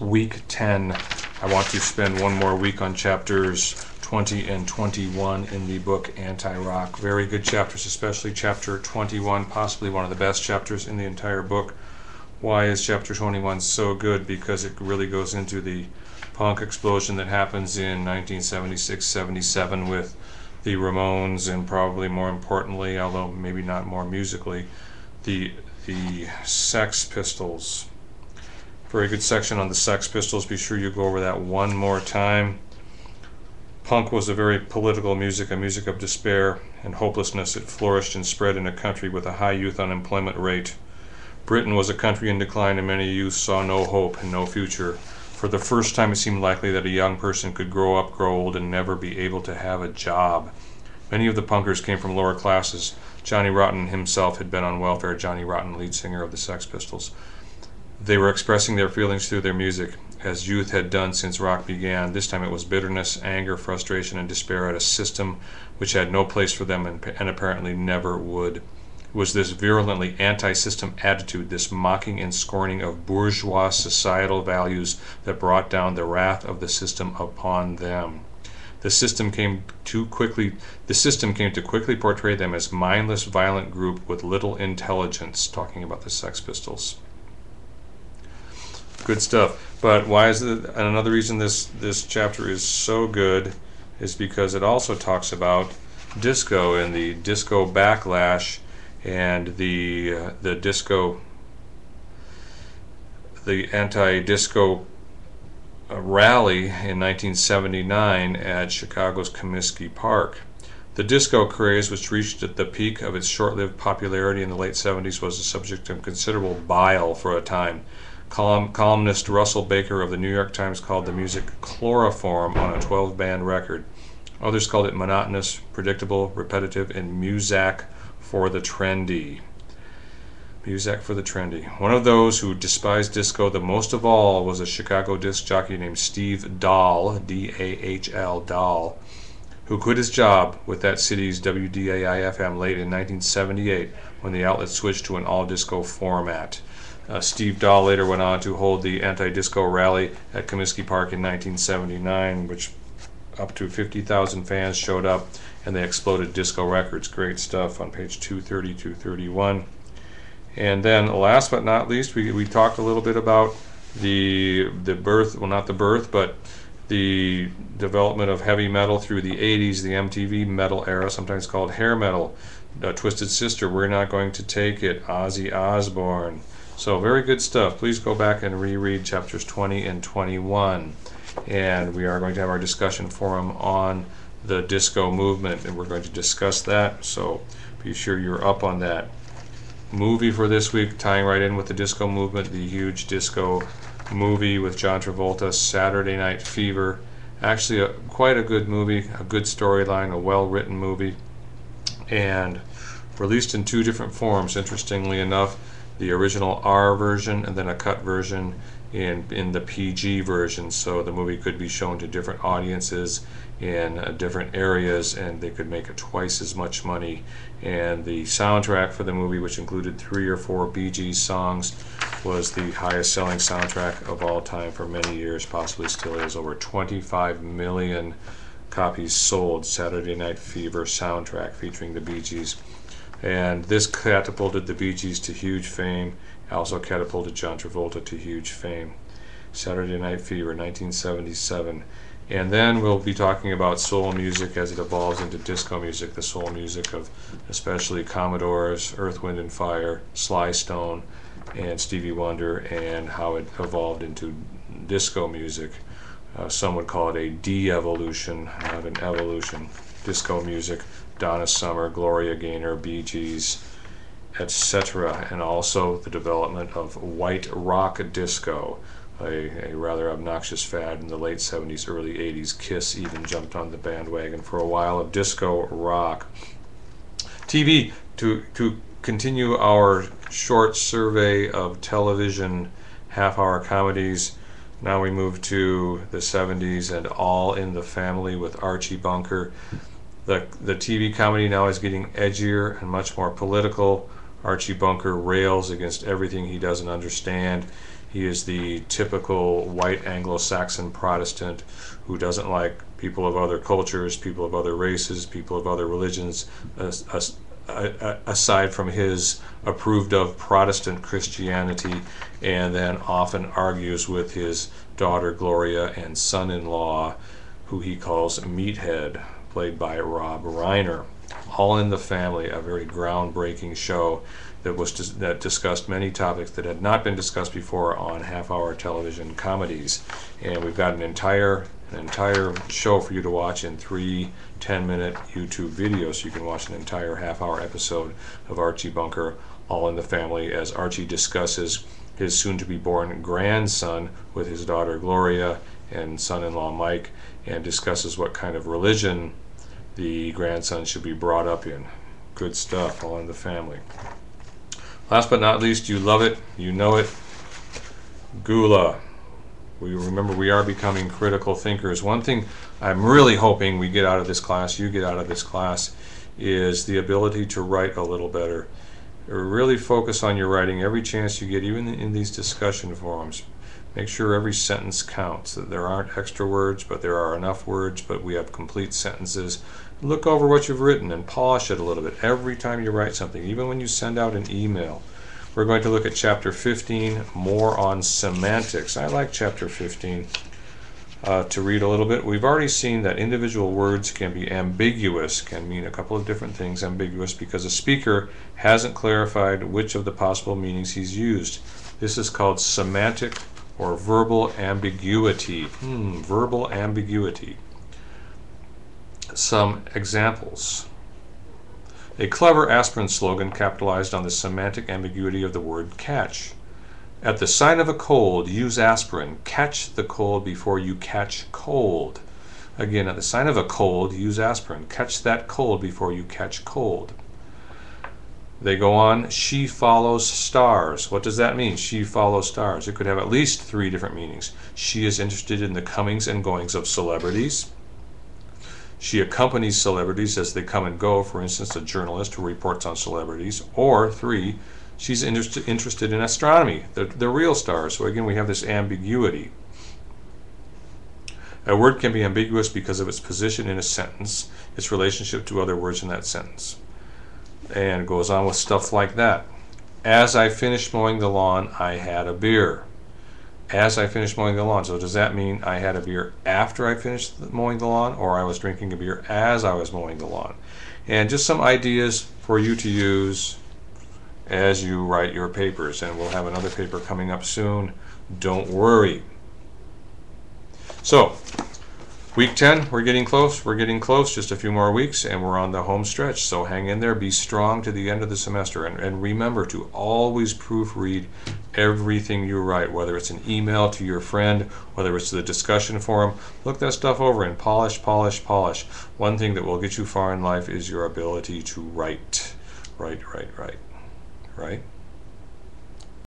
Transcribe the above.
week 10. I want to spend one more week on chapters 20 and 21 in the book Anti-Rock. Very good chapters, especially chapter 21, possibly one of the best chapters in the entire book. Why is chapter 21 so good? Because it really goes into the punk explosion that happens in 1976-77 with the Ramones, and probably more importantly, although maybe not more musically, the Sex Pistols. Very good section on the Sex Pistols. Be sure you go over that one more time. Punk was a very political music, a music of despair and hopelessness. It flourished and spread in a country with a high youth unemployment rate. Britain was a country in decline, and many youth saw no hope and no future. For the first time, it seemed likely that a young person could grow up, grow old, and never be able to have a job. Many of the punkers came from lower classes. Johnny Rotten himself had been on welfare. Johnny Rotten, lead singer of the Sex Pistols. They were expressing their feelings through their music, as youth had done since rock began. This time it was bitterness, anger, frustration, and despair at a system which had no place for them and apparently never would. It was this virulently anti-system attitude, this mocking and scorning of bourgeois societal values, that brought down the wrath of the system upon them. The system came to quickly portray them as mindless, violent group with little intelligence, talking about the Sex Pistols. Good stuff. But why is it? And another reason this chapter is so good is because it also talks about disco and the disco backlash and the anti-disco rally in 1979 at Chicago's Comiskey Park. The disco craze, which reached at the peak of its short-lived popularity in the late 70s, was the subject of considerable bile for a time. Columnist Russell Baker of the New York Times called the music chloroform on a 12-band record. Others called it monotonous, predictable, repetitive, and muzak for the trendy. Muzak for the trendy. One of those who despised disco the most of all was a Chicago disc jockey named Steve Dahl, D-A-H-L, Dahl, who quit his job with that city's WDAI-FM late in 1978 when the outlet switched to an all-disco format. Steve Dahl later went on to hold the anti-disco rally at Comiskey Park in 1979, which up to 50,000 fans showed up, and they exploded disco records. Great stuff on page 230, 231. And then last but not least, we talked a little bit about the birth, well, not the birth, but the development of heavy metal through the 80s, the MTV metal era, sometimes called hair metal. Twisted Sister, We're Not Going to Take It, Ozzy Osbourne. So very good stuff. Please go back and reread chapters 20 and 21. And we are going to have our discussion forum on the disco movement, and we're going to discuss that, so be sure you're up on that. Movie for this week, tying right in with the disco movement, the huge disco movie with John Travolta, Saturday Night Fever. Actually quite a good movie, a good storyline, a well-written movie, and released in two different forms, interestingly enough. The original R version and then a cut version in the PG version, so the movie could be shown to different audiences in different areas, and they could make twice as much money. And the soundtrack for the movie, which included 3 or 4 Bee Gees songs, was the highest selling soundtrack of all time for many years, possibly still is. Over 25 million copies sold. Saturday Night Fever soundtrack featuring the Bee Gees. And this catapulted the Bee Gees to huge fame, also catapulted John Travolta to huge fame. Saturday Night Fever, 1977. And then we'll be talking about soul music as it evolves into disco music, the soul music of especially Commodores, Earth, Wind and Fire, Sly Stone, and Stevie Wonder, and how it evolved into disco music. Some would call it a de-evolution, not an evolution. Disco music, Donna Summer, Gloria Gaynor, Bee Gees, etc. And also the development of white rock disco, a rather obnoxious fad in the late 70s, early 80s. Kiss even jumped on the bandwagon for a while of disco rock. TV, to continue our short survey of television half-hour comedies. Now we move to the 70s and All in the Family with Archie Bunker. The TV comedy now is getting edgier and much more political. Archie Bunker rails against everything he doesn't understand. He is the typical white Anglo-Saxon Protestant who doesn't like people of other cultures, people of other races, people of other religions, aside from his approved of Protestant Christianity, and then often argues with his daughter Gloria and son-in-law, who he calls Meathead, played by Rob Reiner. All in the Family, a very groundbreaking show that discussed many topics that had not been discussed before on half-hour television comedies. And we've got an entire show for you to watch in 3 10-minute YouTube videos, so you can watch an entire half-hour episode of Archie Bunker, All in the Family, as Archie discusses his soon-to-be-born grandson with his daughter Gloria and son-in-law Mike, and discusses what kind of religion the grandson should be brought up in. Good stuff, All in the Family. Last but not least, you love it, you know it, Gula. We are becoming critical thinkers. One thing I'm really hoping we get out of this class, you get out of this class, is the ability to write a little better. Really focus on your writing every chance you get, even in these discussion forums. Make sure every sentence counts, that there aren't extra words, but there are enough words, but we have complete sentences. Look over what you've written and polish it a little bit every time you write something, even when you send out an email. We're going to look at Chapter 15, more on semantics. I like Chapter 15 to read a little bit. We've already seen that individual words can be ambiguous, can mean a couple of different things. Ambiguous because a speaker hasn't clarified which of the possible meanings he's used. This is called semantic or verbal ambiguity. Verbal ambiguity. Some examples. A clever aspirin slogan capitalized on the semantic ambiguity of the word catch. At the sign of a cold, use aspirin. Catch the cold before you catch cold. Again, at the sign of a cold, use aspirin. Catch that cold before you catch cold. They go on, she follows stars. What does that mean? She follows stars. It could have at least 3 different meanings. She is interested in the comings and goings of celebrities. She accompanies celebrities as they come and go, for instance, a journalist who reports on celebrities. Or 3, she's interested in astronomy, the real stars. So again, we have this ambiguity. A word can be ambiguous because of its position in a sentence, its relationship to other words in that sentence. And it goes on with stuff like that. As I finished mowing the lawn, I had a beer. As I finished mowing the lawn. So does that mean I had a beer after I finished mowing the lawn, or I was drinking a beer as I was mowing the lawn? And just some ideas for you to use as you write your papers. And we'll have another paper coming up soon. Don't worry. So, week 10, we're getting close. We're getting close. Just a few more weeks, and we're on the home stretch. So hang in there. Be strong to the end of the semester. And remember to always proofread everything you write, whether it's an email to your friend, whether it's the discussion forum. Look that stuff over and polish, polish, polish. One thing that will get you far in life is your ability to write. Write.